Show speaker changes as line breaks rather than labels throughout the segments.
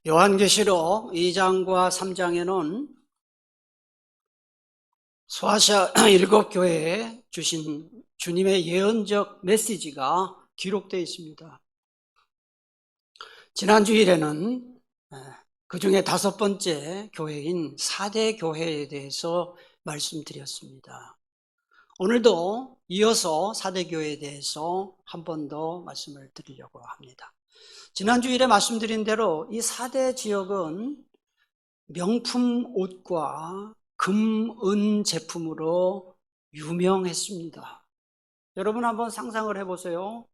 요한계시록 2장과 3장에는 소아시아 7교회에 주신 주님의 예언적 메시지가 기록되어 있습니다. 지난 주일에는 그 중에 5번째 교회인 사대 교회에 대해서 말씀드렸습니다. 오늘도 이어서 사대 교회에 대해서 한 번 더 말씀을 드리려고 합니다. 지난 주일에 말씀드린 대로 이 사대 지역은 명품 옷과 금, 은 제품으로 유명했습니다. 여러분 한번 상상을 해보세요.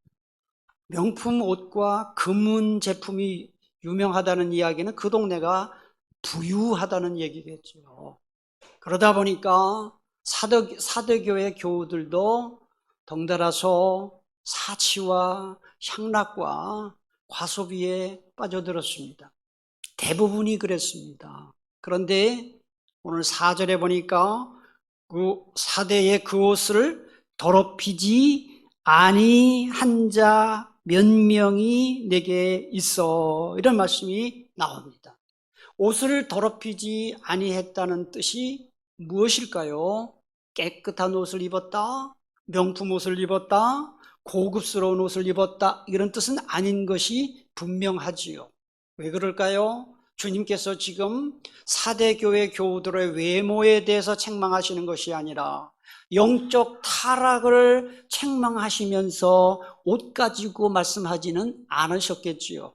명품 옷과 금은 제품이 유명하다는 이야기는 그 동네가 부유하다는 얘기겠죠. 그러다 보니까 사대교회 교우들도 덩달아서 사치와 향락과 과소비에 빠져들었습니다. 대부분이 그랬습니다. 그런데 오늘 4절에 보니까 그 사대의 그 옷을 더럽히지 아니한 자 몇 명이 내게 있어, 이런 말씀이 나옵니다. 옷을 더럽히지 아니했다는 뜻이 무엇일까요? 깨끗한 옷을 입었다, 명품 옷을 입었다, 고급스러운 옷을 입었다, 이런 뜻은 아닌 것이 분명하지요. 왜 그럴까요? 주님께서 지금 사대교회 교우들의 외모에 대해서 책망하시는 것이 아니라 영적 타락을 책망하시면서 옷 가지고 말씀하지는 않으셨겠지요.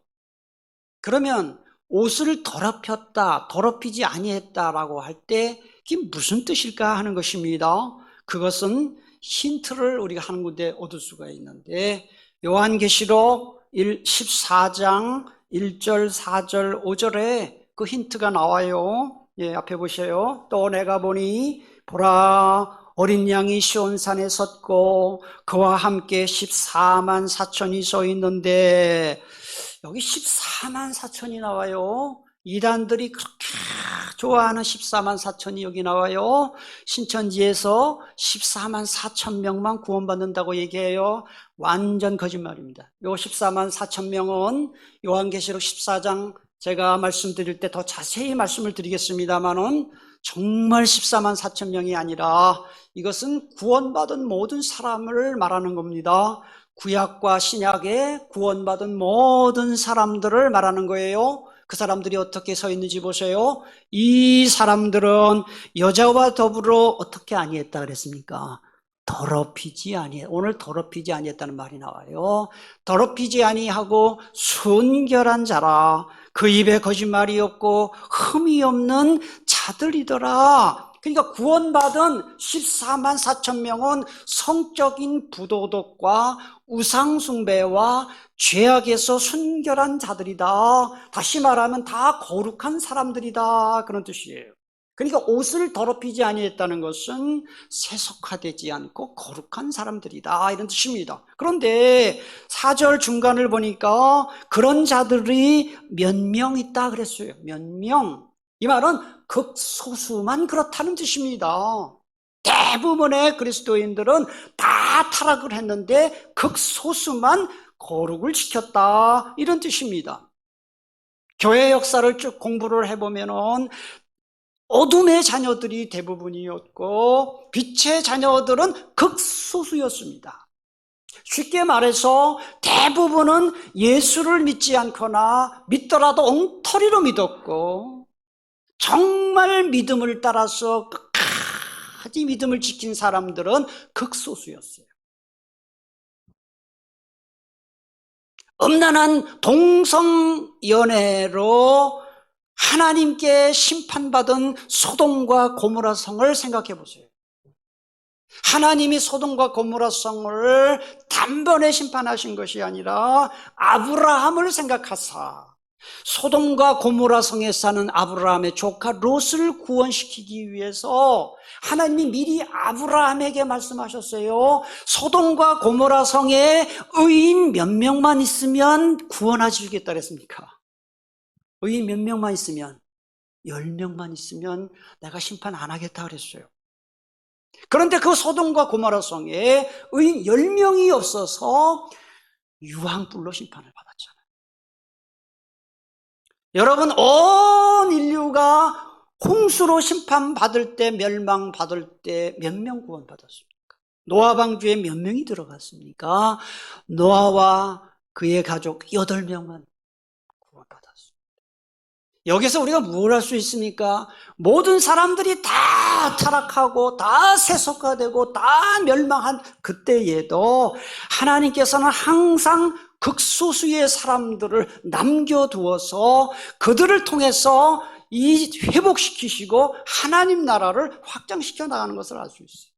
그러면 옷을 더럽혔다, 더럽히지 아니했다라고 할 때 이게 무슨 뜻일까 하는 것입니다. 그것은 힌트를 우리가 한 군데 얻을 수가 있는데, 요한계시록 14장 1절, 4절, 5절에 그 힌트가 나와요. 앞에 보세요. 또 내가 보니 보라, 어린 양이 시온산에 섰고 그와 함께 14만 4천이 서 있는데, 여기 14만 4천이 나와요. 이단들이 그렇게 좋아하는 14만 4천이 여기 나와요. 신천지에서 14만 4천 명만 구원받는다고 얘기해요. 완전 거짓말입니다. 요 14만 4천 명은 요한계시록 14장 제가 말씀드릴 때 더 자세히 말씀을 드리겠습니다만은 정말 14만 4천 명이 아니라 이것은 구원받은 모든 사람을 말하는 겁니다. 구약과 신약에 구원받은 모든 사람들을 말하는 거예요. 그 사람들이 어떻게 서 있는지 보세요. 이 사람들은 여자와 더불어 어떻게 아니했다 그랬습니까? 더럽히지 아니했다. 오늘 더럽히지 아니했다는 말이 나와요. 더럽히지 아니하고 순결한 자라. 그 입에 거짓말이 없고 흠이 없는 자들이더라. 그러니까 구원받은 14만 4천 명은 성적인 부도덕과 우상숭배와 죄악에서 순결한 자들이다. 다시 말하면 다 거룩한 사람들이다, 그런 뜻이에요. 그러니까 옷을 더럽히지 아니했다는 것은 세속화되지 않고 거룩한 사람들이다, 이런 뜻입니다. 그런데 4절 중간을 보니까 그런 자들이 몇 명 있다 그랬어요. 몇 명. 이 말은 극소수만 그렇다는 뜻입니다. 대부분의 그리스도인들은 다 타락을 했는데 극소수만 거룩을 지켰다, 이런 뜻입니다. 교회 역사를 쭉 공부를 해보면은 어둠의 자녀들이 대부분이었고 빛의 자녀들은 극소수였습니다. 쉽게 말해서 대부분은 예수를 믿지 않거나 믿더라도 엉터리로 믿었고, 정말 믿음을 따라서 끝까지 믿음을 지킨 사람들은 극소수였어요. 음란한 동성연애로 하나님께 심판받은 소돔과 고모라 성을 생각해 보세요. 하나님이 소돔과 고모라 성을 단번에 심판하신 것이 아니라 아브라함을 생각하사 소돔과 고모라 성에 사는 아브라함의 조카 롯을 구원시키기 위해서 하나님이 미리 아브라함에게 말씀하셨어요. 소돔과 고모라 성에 의인 몇 명만 있으면 구원해 주겠다 그랬습니까? 의인 몇 명만 있으면, 10명만 있으면 내가 심판 안 하겠다 그랬어요. 그런데 그 소돔과 고모라 성에 의인 10명이 없어서 유황불로 심판을 받았잖아요. 여러분, 온 인류가 홍수로 심판받을 때, 멸망받을 때 몇 명 구원받았습니까? 노아 방주에 몇 명이 들어갔습니까? 노아와 그의 가족 8명만 구원받았습니다. 여기서 우리가 뭘 할 수 있습니까? 모든 사람들이 다 타락하고 다 세속화되고 다 멸망한 그때에도 하나님께서는 항상 극소수의 사람들을 남겨두어서 그들을 통해서 회복시키시고 하나님 나라를 확장시켜 나가는 것을 알 수 있어요.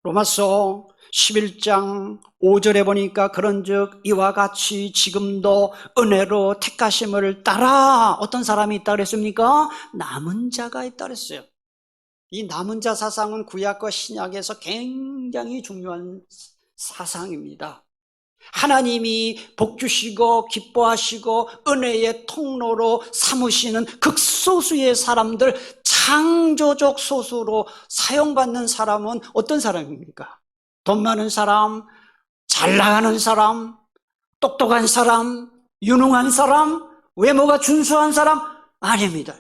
로마서 11장 5절에 보니까 그런즉 이와 같이 지금도 은혜로 택하심을 따라 어떤 사람이 있다 그랬습니까? 남은 자가 있다 그랬어요. 이 남은 자 사상은 구약과 신약에서 굉장히 중요한 사상입니다. 하나님이 복 주시고 기뻐하시고 은혜의 통로로 삼으시는 극소수의 사람들, 창조적 소수로 사용받는 사람은 어떤 사람입니까? 돈 많은 사람, 잘 나가는 사람, 똑똑한 사람, 유능한 사람, 외모가 준수한 사람? 아닙니다.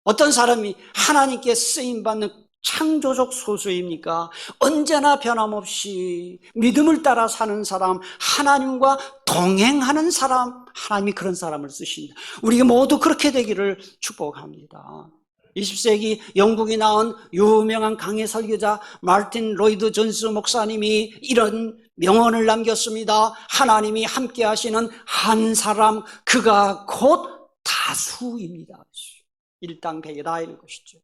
어떤 사람이 하나님께 쓰임받는 창조적 소수입니까? 언제나 변함없이 믿음을 따라 사는 사람, 하나님과 동행하는 사람, 하나님이 그런 사람을 쓰십니다. 우리가 모두 그렇게 되기를 축복합니다. 20세기 영국이 낳은 유명한 강해 설교자 마틴 로이드 존스 목사님이 이런 명언을 남겼습니다. 하나님이 함께 하시는 한 사람, 그가 곧 다수입니다. 일당백이다 이런 것이죠.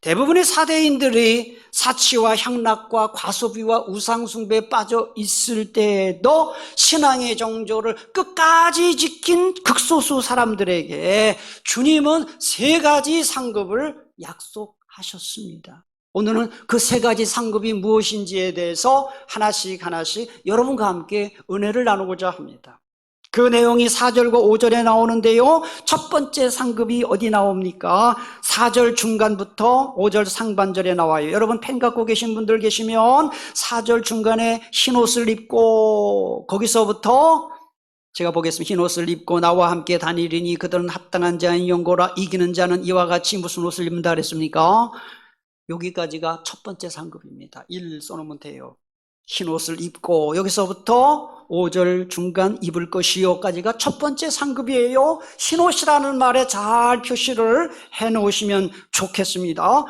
대부분의 사대인들이 사치와 향락과 과소비와 우상숭배에 빠져 있을 때에도 신앙의 정조를 끝까지 지킨 극소수 사람들에게 주님은 3가지 상급을 약속하셨습니다. 오늘은 그 3가지 상급이 무엇인지에 대해서 하나씩 여러분과 함께 은혜를 나누고자 합니다. 그 내용이 4절과 5절에 나오는데요, 첫 번째 상급이 어디 나옵니까? 4절 중간부터 5절 상반절에 나와요. 여러분 펜 갖고 계신 분들 계시면 4절 중간에 흰옷을 입고, 거기서부터 제가 보겠습니다. 흰옷을 입고 나와 함께 다니리니 그들은 합당한 자인 연고라. 이기는 자는 이와 같이 무슨 옷을 입는다 그랬습니까? 여기까지가 첫 번째 상급입니다. 1 써놓으면 돼요. 흰옷을 입고, 여기서부터 5절 중간 입을 것이요까지가 첫 번째 상급이에요. 흰옷이라는 말에 잘 표시를 해놓으시면 좋겠습니다.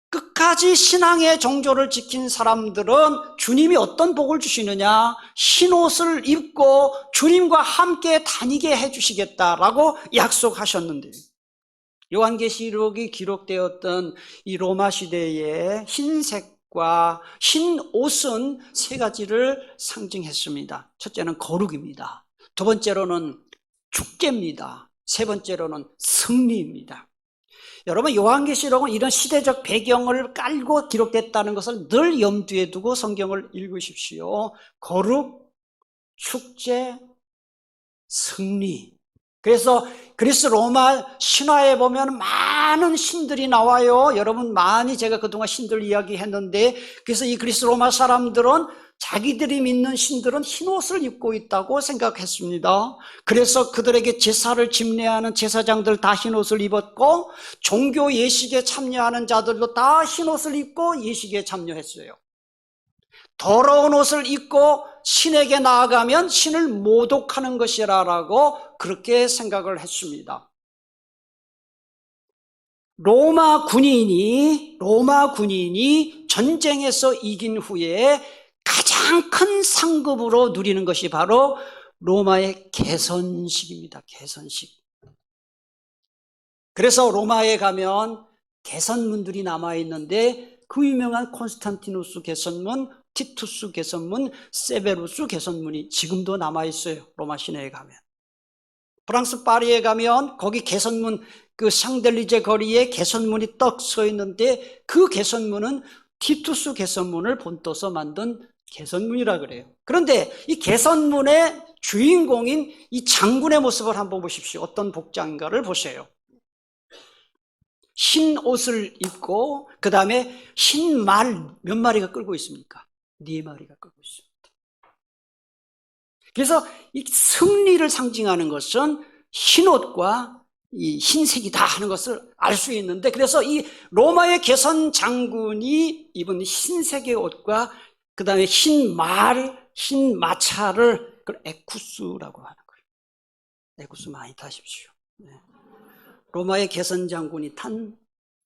끝까지 신앙의 정조를 지킨 사람들은 주님이 어떤 복을 주시느냐? 흰옷을 입고 주님과 함께 다니게 해주시겠다라고 약속하셨는데, 요한계시록이 기록되었던 이 로마 시대의 흰색과 흰 옷은 3가지를 상징했습니다. 첫째는 거룩입니다. 두 번째로는 축제입니다. 세 번째로는 승리입니다. 여러분, 요한계시록은 이런 시대적 배경을 깔고 기록됐다는 것을 늘 염두에 두고 성경을 읽으십시오. 거룩, 축제, 승리. 그래서 그리스 로마 신화에 보면 많은 신들이 나와요. 여러분, 많이 제가 그동안 신들 이야기했는데, 그래서 이 그리스 로마 사람들은 자기들이 믿는 신들은 흰옷을 입고 있다고 생각했습니다. 그래서 그들에게 제사를 집례하는 제사장들 다 흰옷을 입었고, 종교 예식에 참여하는 자들도 다 흰옷을 입고 예식에 참여했어요. 더러운 옷을 입고 신에게 나아가면 신을 모독하는 것이라고 그렇게 생각을 했습니다. 로마 군인이 전쟁에서 이긴 후에 가장 큰 상급으로 누리는 것이 바로 로마의 개선식입니다. 개선식. 그래서 로마에 가면 개선문들이 남아있는데, 그 유명한 콘스탄티누스 개선문, 티투스 개선문, 세베루스 개선문이 지금도 남아있어요. 로마 시내에 가면. 프랑스 파리에 가면 거기 개선문, 그 샹들리제 거리에 개선문이 떡 서 있는데, 그 개선문은 티투스 개선문을 본떠서 만든 개선문이라 그래요. 그런데 이 개선문의 주인공인 이 장군의 모습을 한번 보십시오. 어떤 복장인가를 보세요. 흰 옷을 입고, 그 다음에 흰 말 몇 마리가 끌고 있습니까? 4마리가 끌고 있습니다. 그래서 이 승리를 상징하는 것은 흰옷과 이 흰색이다 하는 것을 알 수 있는데, 그래서 이 로마의 개선 장군이 입은 흰색의 옷과 그 다음에 흰 마차를 그걸 에쿠스라고 하는 거예요. 에쿠스 많이 타십시오. 네. 로마의 개선 장군이 탄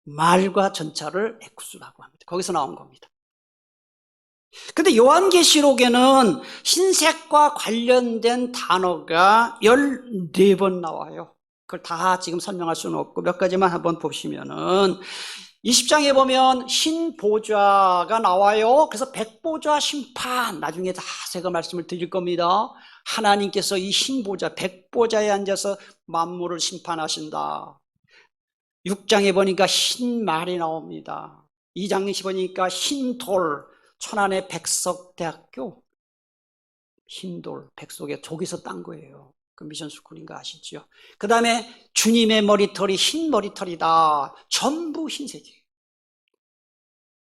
말과 전차를 에쿠스라고 합니다. 거기서 나온 겁니다. 근데 요한계시록에는 흰색과 관련된 단어가 14번 나와요. 그걸 다 지금 설명할 수는 없고 몇 가지만 한번 보시면은 20장에 보면 흰 보좌가 나와요. 그래서 백보좌 심판, 나중에 다 제가 말씀을 드릴 겁니다. 하나님께서 이 흰 보좌, 백보좌에 앉아서 만물을 심판하신다. 6장에 보니까 흰 말이 나옵니다. 2장에 보니까 흰 돌, 천안의 백석대학교, 흰 돌, 백석에 저기서 딴 거예요. 그 미션 스쿨인 거 아시죠? 그 다음에 주님의 머리털이 흰 머리털이다. 전부 흰색이에요.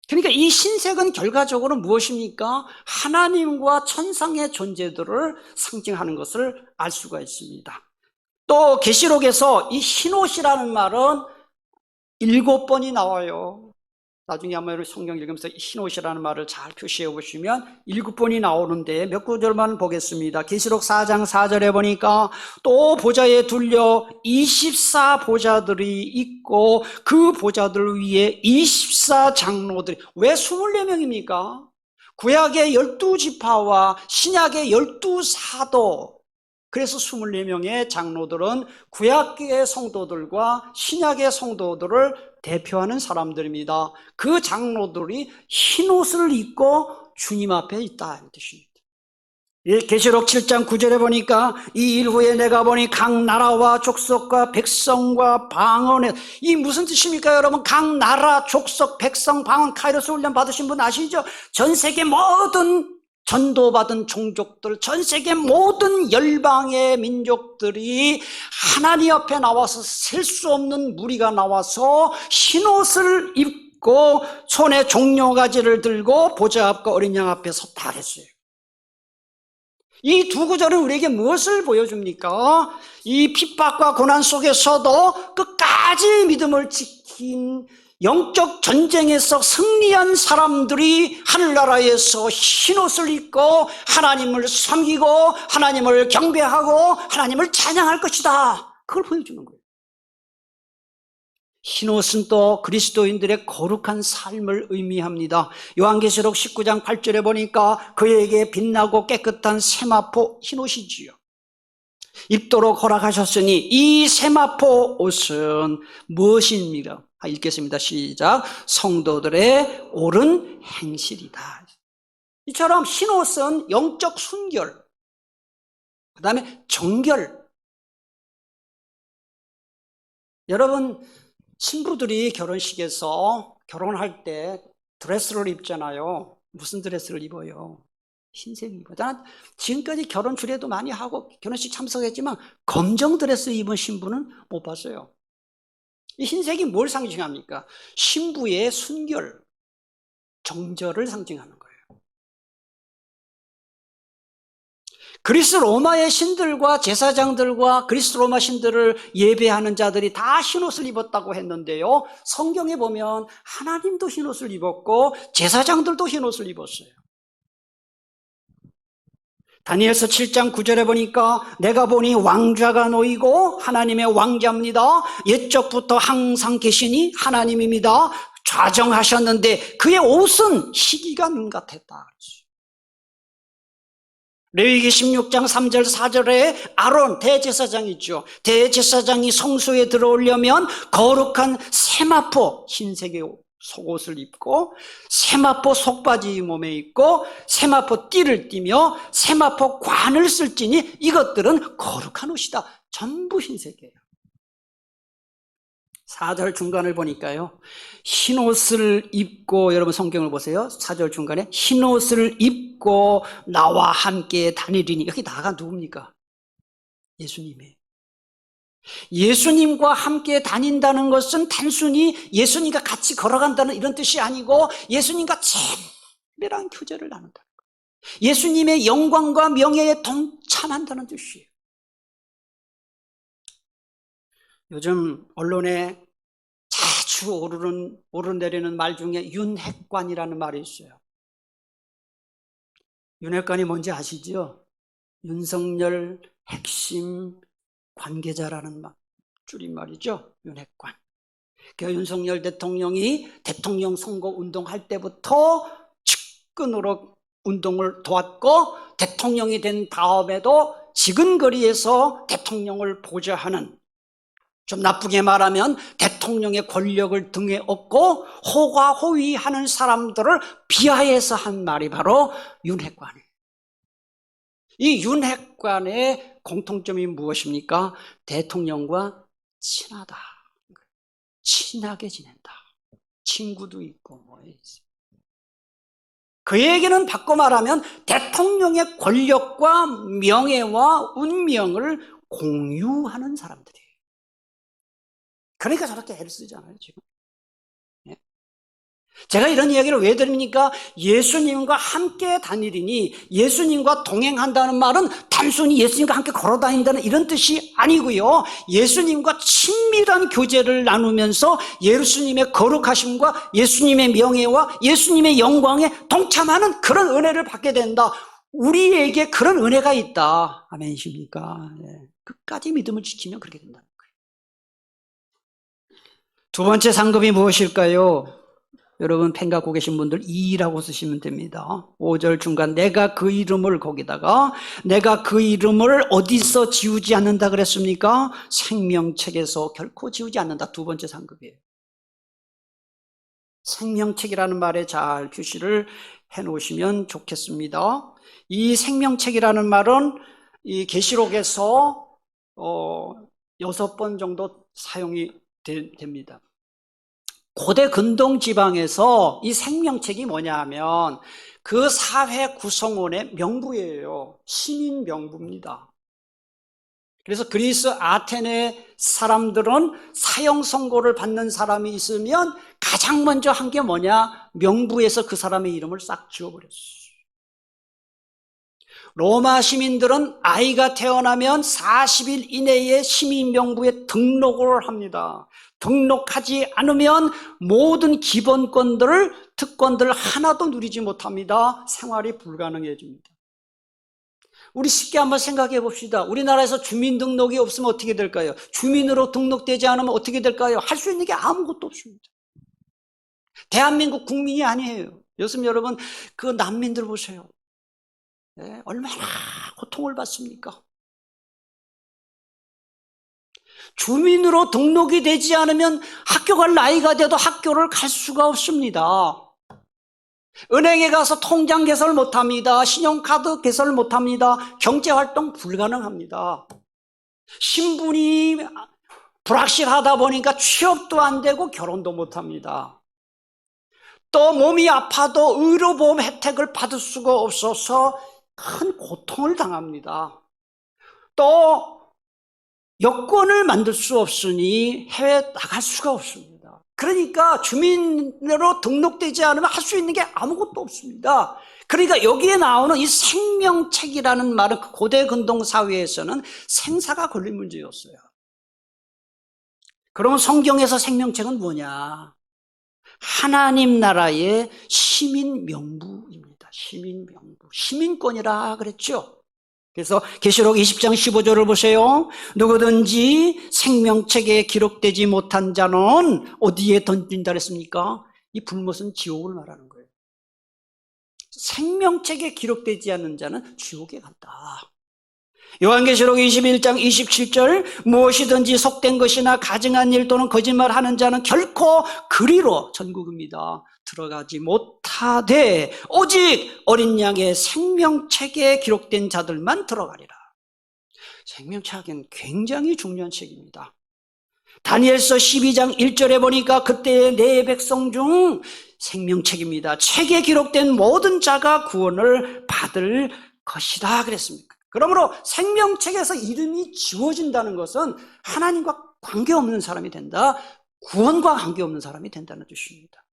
그러니까 이 흰색은 결과적으로 무엇입니까? 하나님과 천상의 존재들을 상징하는 것을 알 수가 있습니다. 또 계시록에서 이 흰옷이라는 말은 7번이 나와요. 나중에 한번 성경 읽으면서 흰옷이라는 말을 잘 표시해 보시면 7번이 나오는데 몇 구절만 보겠습니다. 계시록 4장 4절에 보니까 또 보좌에 둘려 24보좌들이 있고 그 보좌들 위에 24장로들이, 왜 24명입니까? 구약의 12지파와 신약의 12사도, 그래서 24명의 장로들은 구약의 성도들과 신약의 성도들을 대표하는 사람들입니다. 그 장로들이 흰옷을 입고 주님 앞에 있다 이 뜻입니다. 계시록 7장 9절에 보니까 이 일 후에 내가 보니 각 나라와 족속과 백성과 방언에, 이 무슨 뜻입니까 여러분? 각 나라, 족속, 백성, 방언, 카이로스 훈련 받으신 분 아시죠? 전 세계 모든 전도받은 종족들, 전 세계 모든 열방의 민족들이 하나님 앞에 나와서 셀 수 없는 무리가 나와서 흰옷을 입고 손에 종려가지를 들고 보좌 앞과 어린 양 앞에 섰다 했어요. 이 두 구절은 우리에게 무엇을 보여줍니까? 이 핍박과 고난 속에서도 끝까지 믿음을 지킨 영적 전쟁에서 승리한 사람들이 하늘나라에서 흰옷을 입고 하나님을 섬기고 하나님을 경배하고 하나님을 찬양할 것이다. 그걸 보여주는 거예요. 흰옷은 또 그리스도인들의 거룩한 삶을 의미합니다. 요한계시록 19장 8절에 보니까 그에게 빛나고 깨끗한 세마포 흰옷이지요. 입도록 허락하셨으니 이 세마포 옷은 무엇입니까? 읽겠습니다. 시작. 성도들의 옳은 행실이다. 이처럼 흰옷은 영적 순결, 그 다음에 정결. 여러분, 신부들이 결혼식에서 결혼할 때 드레스를 입잖아요. 무슨 드레스를 입어요? 흰색 입어요. 나는 지금까지 결혼 주례도 많이 하고 결혼식 참석했지만 검정 드레스 입은 신부는 못 봤어요. 이 흰색이 뭘 상징합니까? 신부의 순결, 정절을 상징하는 거예요. 그리스 로마의 신들과 제사장들과 그리스 로마 신들을 예배하는 자들이 다 흰옷을 입었다고 했는데요, 성경에 보면 하나님도 흰옷을 입었고 제사장들도 흰옷을 입었어요. 다니엘서 7장 9절에 보니까 내가 보니 왕좌가 놓이고 하나님의 왕자입니다. 옛적부터 항상 계시니 하나님입니다. 좌정하셨는데 그의 옷은 희기가 눈 같았다. 레위기 16장 3절 4절에 아론 대제사장이죠. 대제사장이 성소에 들어오려면 거룩한 세마포 흰색의 속옷을 입고 세마포 속바지 몸에 입고 세마포 띠를 띠며 세마포 관을 쓸지니 이것들은 거룩한 옷이다. 전부 흰색이에요. 4절 중간을 보니까요, 흰옷을 입고, 여러분 성경을 보세요. 4절 중간에 흰옷을 입고 나와 함께 다니리니, 여기 나가 누굽니까? 예수님이에요. 예수님과 함께 다닌다는 것은 단순히 예수님과 같이 걸어간다는 이런 뜻이 아니고 예수님과 친밀한 교제를 나눈다. 예수님의 영광과 명예에 동참한다는 뜻이에요. 요즘 언론에 자주 오르내리는 말 중에 윤핵관이라는 말이 있어요. 윤핵관이 뭔지 아시죠? 윤석열 핵심 관계자라는 줄임말이죠. 윤핵관. 그 윤석열 대통령이 대통령 선거 운동할 때부터 측근으로 운동을 도왔고 대통령이 된 다음에도 지근거리에서 대통령을 보좌하는, 좀 나쁘게 말하면 대통령의 권력을 등에 업고 호가호위하는 사람들을 비하해서 한 말이 바로 윤핵관이에요. 이 윤핵관의 공통점이 무엇입니까? 대통령과 친하다. 친하게 지낸다. 친구도 있고 뭐 있어요. 그 얘기는 바꿔 말하면 대통령의 권력과 명예와 운명을 공유하는 사람들이에요. 그러니까 저렇게 애를 쓰잖아요, 지금. 제가 이런 이야기를 왜 드립니까? 예수님과 함께 다니리니, 예수님과 동행한다는 말은 단순히 예수님과 함께 걸어 다닌다는 이런 뜻이 아니고요. 예수님과 친밀한 교제를 나누면서 예수님의 거룩하심과 예수님의 명예와 예수님의 영광에 동참하는 그런 은혜를 받게 된다. 우리에게 그런 은혜가 있다. 아멘이십니까? 네. 끝까지 믿음을 지키면 그렇게 된다는 거예요. 두 번째 상급이 무엇일까요? 여러분 펜 갖고 계신 분들 2라고 쓰시면 됩니다. 5절 중간 내가 그 이름을, 거기다가 내가 그 이름을 어디서 지우지 않는다 그랬습니까? 생명책에서 결코 지우지 않는다. 두 번째 상급이에요. 생명책이라는 말에 잘 표시를 해 놓으시면 좋겠습니다. 이 생명책이라는 말은 이 계시록에서 6번 정도 사용이 됩니다. 고대 근동 지방에서 이 생명책이 뭐냐 하면 그 사회 구성원의 명부예요. 시민 명부입니다. 그래서 그리스 아테네 사람들은 사형 선고를 받는 사람이 있으면 가장 먼저 한 게 뭐냐? 명부에서 그 사람의 이름을 싹 지워버렸어요. 로마 시민들은 아이가 태어나면 40일 이내에 시민 명부에 등록을 합니다. 등록하지 않으면 모든 기본권들을, 특권들을 하나도 누리지 못합니다. 생활이 불가능해집니다. 우리 쉽게 한번 생각해 봅시다. 우리나라에서 주민등록이 없으면 어떻게 될까요? 주민으로 등록되지 않으면 어떻게 될까요? 할 수 있는 게 아무것도 없습니다. 대한민국 국민이 아니에요. 요즘 여러분 그 난민들 보세요. 네, 얼마나 고통을 받습니까? 주민으로 등록이 되지 않으면 학교 갈 나이가 돼도 학교를 갈 수가 없습니다. 은행에 가서 통장 개설 못합니다. 신용카드 개설 못합니다. 경제활동 불가능합니다. 신분이 불확실하다 보니까 취업도 안 되고 결혼도 못합니다. 또 몸이 아파도 의료보험 혜택을 받을 수가 없어서 큰 고통을 당합니다. 또 여권을 만들 수 없으니 해외에 나갈 수가 없습니다. 그러니까 주민으로 등록되지 않으면 할 수 있는 게 아무것도 없습니다. 그러니까 여기에 나오는 이 생명책이라는 말은 고대 근동 사회에서는 생사가 걸린 문제였어요. 그러면 성경에서 생명책은 뭐냐? 하나님 나라의 시민 명부입니다. 시민 명부. 시민권이라 그랬죠. 그래서 계시록 20장 15절을 보세요. 누구든지 생명책에 기록되지 못한 자는 어디에 던진다 그랬습니까? 이 불못은 지옥을 말하는 거예요. 생명책에 기록되지 않는 자는 지옥에 간다. 요한계시록 21장 27절 무엇이든지 속된 것이나 가증한 일 또는 거짓말하는 자는 결코 그리로, 전국입니다, 들어가지 못하되 오직 어린 양의 생명책에 기록된 자들만 들어가리라. 생명책은 굉장히 중요한 책입니다. 다니엘서 12장 1절에 보니까 그때의 내 백성 중 생명책입니다. 책에 기록된 모든 자가 구원을 받을 것이다 그랬습니다. 그러므로 생명책에서 이름이 지워진다는 것은 하나님과 관계없는 사람이 된다, 구원과 관계없는 사람이 된다는 뜻입니다.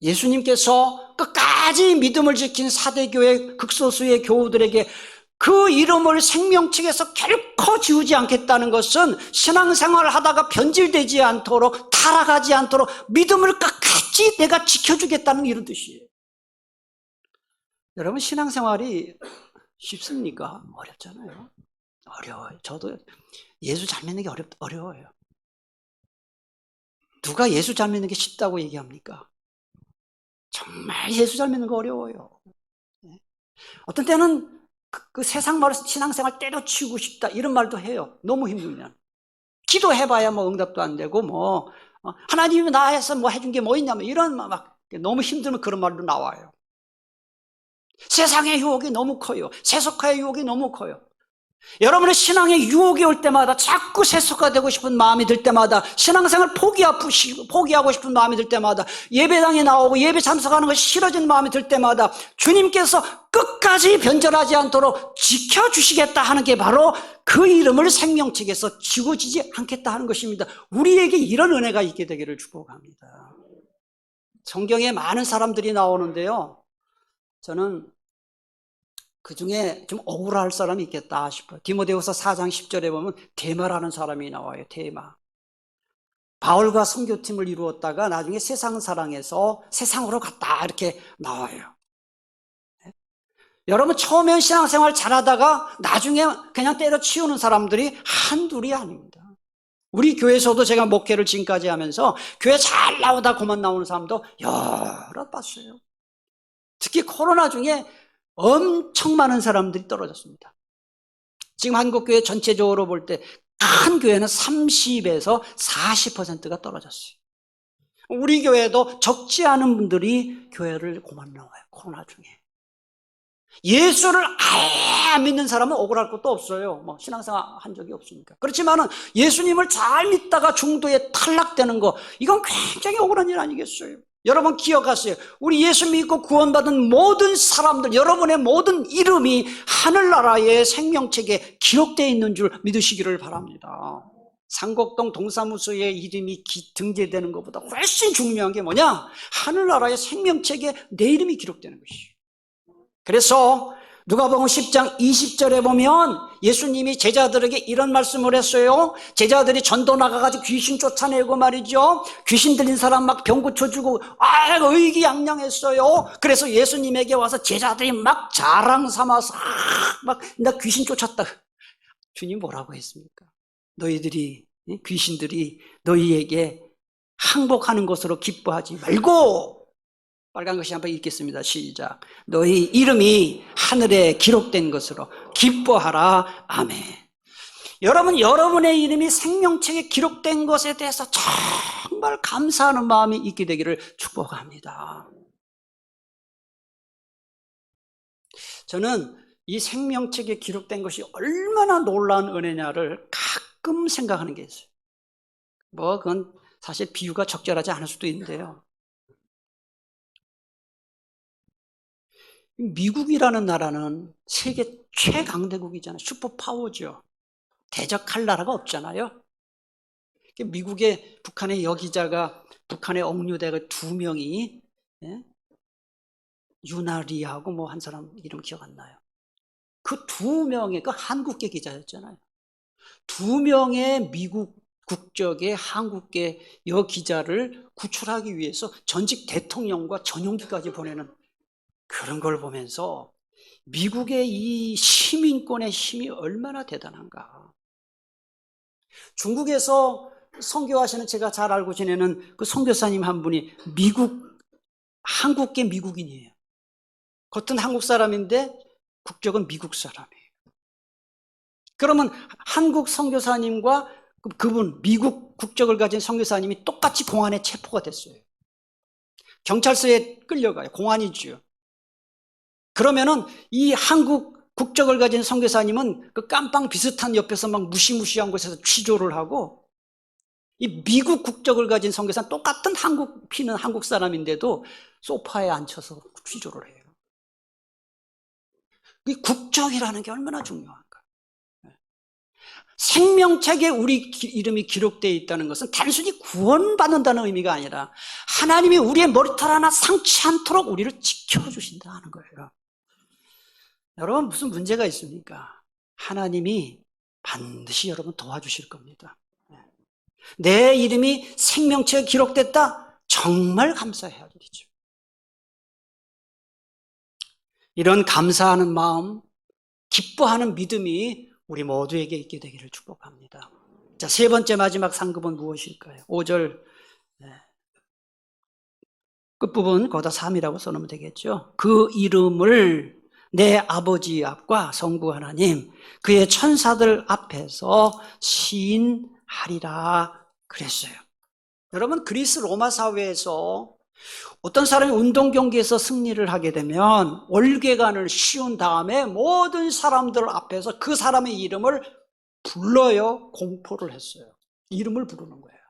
예수님께서 끝까지 믿음을 지킨 사대교회 극소수의 교우들에게 그 이름을 생명책에서 결코 지우지 않겠다는 것은 신앙생활을 하다가 변질되지 않도록, 타락하지 않도록 믿음을 끝까지 내가 지켜주겠다는 이런 뜻이에요. 여러분, 신앙생활이 쉽습니까? 어렵잖아요. 어려워요. 저도 예수 잘 믿는 게 어려워요. 누가 예수 잘 믿는 게 쉽다고 얘기합니까? 정말 예수 잘 믿는 거 어려워요. 어떤 때는 그 세상 말로 신앙생활 때려치우고 싶다 이런 말도 해요. 너무 힘들면. 기도해봐야 뭐 응답도 안 되고 뭐 하나님이 나에서 뭐 해준 게 뭐 있냐면 이런 막 너무 힘들면 그런 말도 나와요. 세상의 유혹이 너무 커요. 세속화의 유혹이 너무 커요. 여러분의 신앙의 유혹이 올 때마다 자꾸 세속화되고 싶은 마음이 들 때마다 신앙생활 포기하고 싶은 마음이 들 때마다 예배당에 나오고 예배 참석하는 것이 싫어지는 마음이 들 때마다 주님께서 끝까지 변절하지 않도록 지켜주시겠다 하는 게 바로 그 이름을 생명책에서 지워지지 않겠다 하는 것입니다. 우리에게 이런 은혜가 있게 되기를 축복합니다. 성경에 많은 사람들이 나오는데요, 저는 그 중에 좀 억울할 사람이 있겠다 싶어요. 디모데후서 4장 10절에 보면 데마라는 사람이 나와요. 데마. 바울과 선교팀을 이루었다가 나중에 세상 사랑에서 세상으로 갔다 이렇게 나와요. 여러분, 처음엔 신앙생활 잘하다가 나중에 그냥 때려치우는 사람들이 한둘이 아닙니다. 우리 교회에서도 제가 목회를 지금까지 하면서 교회 잘 나오다 그만 나오는 사람도 여러 봤어요. 특히 코로나 중에 엄청 많은 사람들이 떨어졌습니다. 지금 한국교회 전체적으로 볼 때 큰 교회는 30에서 40%가 떨어졌어요. 우리 교회도 적지 않은 분들이 교회를 그만 나와요. 코로나 중에. 예수를 아예 안 믿는 사람은 억울할 것도 없어요. 뭐 신앙생활 한 적이 없으니까. 그렇지만은 예수님을 잘 믿다가 중도에 탈락되는 거, 이건 굉장히 억울한 일 아니겠어요? 여러분 기억하세요. 우리 예수 믿고 구원받은 모든 사람들, 여러분의 모든 이름이 하늘나라의 생명책에 기록되어 있는 줄 믿으시기를 바랍니다. 상곡동 동사무소의 이름이 등재되는 것보다 훨씬 중요한 게 뭐냐? 하늘나라의 생명책에 내 이름이 기록되는 것이에요. 그래서 누가복음 10장 20절에 보면 예수님이 제자들에게 이런 말씀을 했어요. 제자들이 전도 나가가지고 귀신 쫓아내고 말이죠. 귀신 들린 사람 막 병 고쳐주고 의기양양했어요. 그래서 예수님에게 와서 제자들이 막 자랑 삼아서 막 나 귀신 쫓았다. 주님 뭐라고 했습니까? 너희들이, 귀신들이 너희에게 항복하는 것으로 기뻐하지 말고, 빨간 글씨 한번 읽겠습니다. 시작. 너희 이름이 하늘에 기록된 것으로 기뻐하라. 아멘. 여러분, 여러분의 이름이 생명책에 기록된 것에 대해서 정말 감사하는 마음이 있게 되기를 축복합니다. 저는 이 생명책에 기록된 것이 얼마나 놀라운 은혜냐를 가끔 생각하는 게 있어요. 뭐 그건 사실 비유가 적절하지 않을 수도 있는데요, 미국이라는 나라는 세계 최강대국이잖아요. 슈퍼파워죠. 대적할 나라가 없잖아요. 미국의 북한의 여기자가 북한에 억류되고 2명이, 유나리하고 뭐 한 사람 이름 기억 안 나요. 그 2명의 그 한국계 기자였잖아요. 2명의 미국 국적의 한국계 여기자를 구출하기 위해서 전직 대통령과 전용기까지 보내는 그런 걸 보면서 미국의 이 시민권의 힘이 얼마나 대단한가. 중국에서 선교하시는 제가 잘 알고 지내는 그 선교사님 한 분이 한국계 미국인이에요. 겉은 한국 사람인데 국적은 미국 사람이에요. 그러면 한국 선교사님과 그분 미국 국적을 가진 선교사님이 똑같이 공안에 체포가 됐어요. 경찰서에 끌려가요. 공안이죠. 그러면은 이 한국 국적을 가진 선교사님은 그 깜빵 비슷한 옆에서 막 무시무시한 곳에서 취조를 하고, 이 미국 국적을 가진 선교사는 똑같은 피는 한국 사람인데도 소파에 앉혀서 취조를 해요. 이 국적이라는 게 얼마나 중요한가. 생명책에 우리 이름이 기록되어 있다는 것은 단순히 구원받는다는 의미가 아니라 하나님이 우리의 머리털 하나 상치 않도록 우리를 지켜주신다 하는 거예요. 여러분, 무슨 문제가 있습니까? 하나님이 반드시 여러분 도와주실 겁니다. 내 이름이 생명책에 기록됐다? 정말 감사해야 되죠. 이런 감사하는 마음, 기뻐하는 믿음이 우리 모두에게 있게 되기를 축복합니다. 자, 세 번째 마지막 상급은 무엇일까요? 5절 끝부분 거기다 3이라고 써놓으면 되겠죠. 그 이름을 내 아버지 앞과 성부 하나님 그의 천사들 앞에서 시인하리라 그랬어요. 여러분, 그리스 로마 사회에서 어떤 사람이 운동 경기에서 승리를 하게 되면 월계관을 씌운 다음에 모든 사람들 앞에서 그 사람의 이름을 불러요. 공포를 했어요. 이름을 부르는 거예요.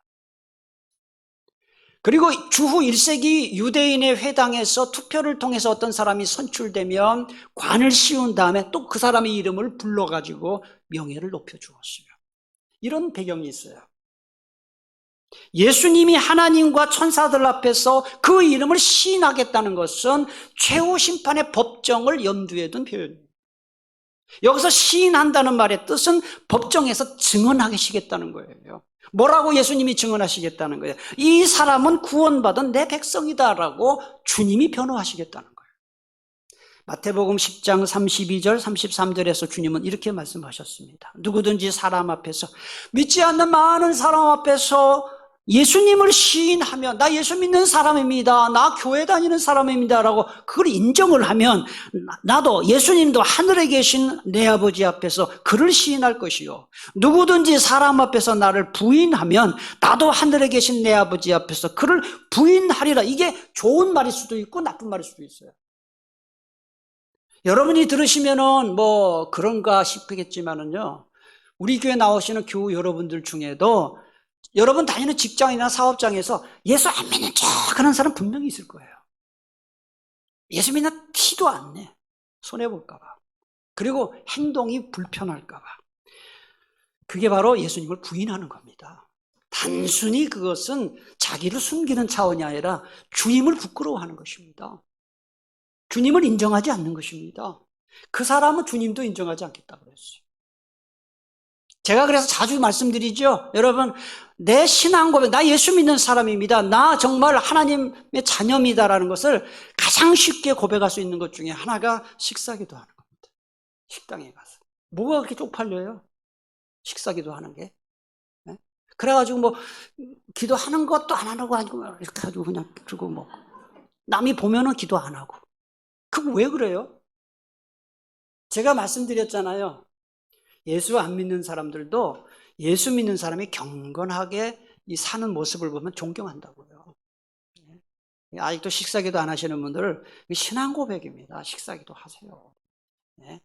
그리고 주후 1세기 유대인의 회당에서 투표를 통해서 어떤 사람이 선출되면 관을 씌운 다음에 또 그 사람의 이름을 불러가지고 명예를 높여주었어요. 이런 배경이 있어요. 예수님이 하나님과 천사들 앞에서 그 이름을 시인하겠다는 것은 최후 심판의 법정을 염두에 둔 표현이에요. 여기서 시인한다는 말의 뜻은 법정에서 증언하시겠다는 거예요. 뭐라고 예수님이 증언하시겠다는 거예요? 이 사람은 구원받은 내 백성이다라고 주님이 변호하시겠다는 거예요. 마태복음 10장 32절 33절에서 주님은 이렇게 말씀하셨습니다. 누구든지 사람 앞에서, 믿지 않는 많은 사람 앞에서 예수님을 시인하면 나 예수 믿는 사람입니다, 나 교회 다니는 사람입니다 라고 그걸 인정을 하면 나도 예수님도 하늘에 계신 내 아버지 앞에서 그를 시인할 것이요, 누구든지 사람 앞에서 나를 부인하면 나도 하늘에 계신 내 아버지 앞에서 그를 부인하리라. 이게 좋은 말일 수도 있고 나쁜 말일 수도 있어요. 여러분이 들으시면은 뭐 그런가 싶겠지만은요, 우리 교회 나오시는 교우 여러분들 중에도 여러분 다니는 직장이나 사업장에서 예수 안 믿는 척 하는 사람 분명히 있을 거예요. 예수 믿는 티도 안 내. 손해볼까 봐. 그리고 행동이 불편할까 봐. 그게 바로 예수님을 부인하는 겁니다. 단순히 그것은 자기를 숨기는 차원이 아니라 주님을 부끄러워하는 것입니다. 주님을 인정하지 않는 것입니다. 그 사람은 주님도 인정하지 않겠다고 그랬어요. 제가 그래서 자주 말씀드리죠. 여러분, 내 신앙 고백, 나 예수 믿는 사람입니다, 나 정말 하나님의 자녀입니다라는 것을 가장 쉽게 고백할 수 있는 것 중에 하나가 식사기도 하는 겁니다. 식당에 가서. 뭐가 그렇게 쪽팔려요? 식사기도 하는 게. 네? 그래가지고 뭐 기도하는 것도 안 하고 이렇게 가지고 그냥 그러고 뭐 남이 보면은 기도 안 하고. 그거 왜 그래요? 제가 말씀드렸잖아요. 예수 안 믿는 사람들도 예수 믿는 사람이 경건하게 이 사는 모습을 보면 존경한다고요. 아직도 식사기도 안 하시는 분들, 신앙 고백입니다. 식사기도 하세요.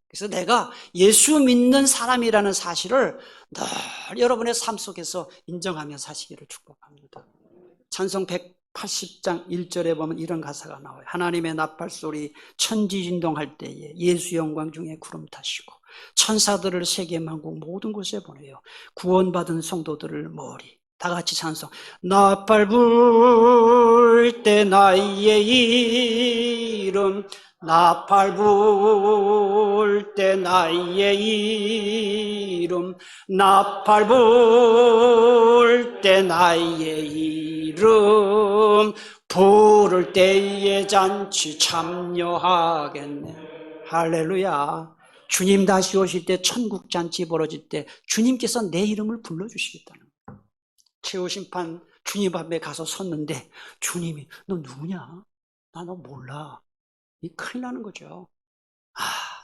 그래서 내가 예수 믿는 사람이라는 사실을 늘 여러분의 삶 속에서 인정하며 사시기를 축복합니다. 찬송 180장 1절에 보면 이런 가사가 나와요. 하나님의 나팔소리 천지진동할 때에 예수 영광 중에 구름 타시고 천사들을 세계 만국 모든 곳에 보내요. 구원받은 성도들을 모으리. 다 같이 찬송. 나팔 불 때 나의 이름, 나팔 불 때 나의 이름, 나팔 불 때 나의 이름, 부를 때에 잔치 참여하겠네. 할렐루야. 주님 다시 오실 때 천국 잔치 벌어질 때 주님께서 내 이름을 불러주시겠다는 거예요. 최후 심판 주님 앞에 가서 섰는데 주님이 너 누구냐? 나 너 몰라. 이 큰일 나는 거죠.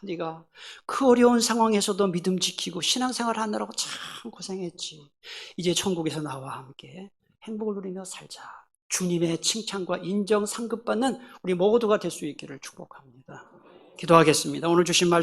네가 그 어려운 상황에서도 믿음 지키고 신앙생활 하느라고 참 고생했지. 이제 천국에서 나와 함께 행복을 누리며 살자. 주님의 칭찬과 인정 상급받는 우리 모두가 될 수 있기를 축복합니다. 기도하겠습니다. 오늘 주신 말씀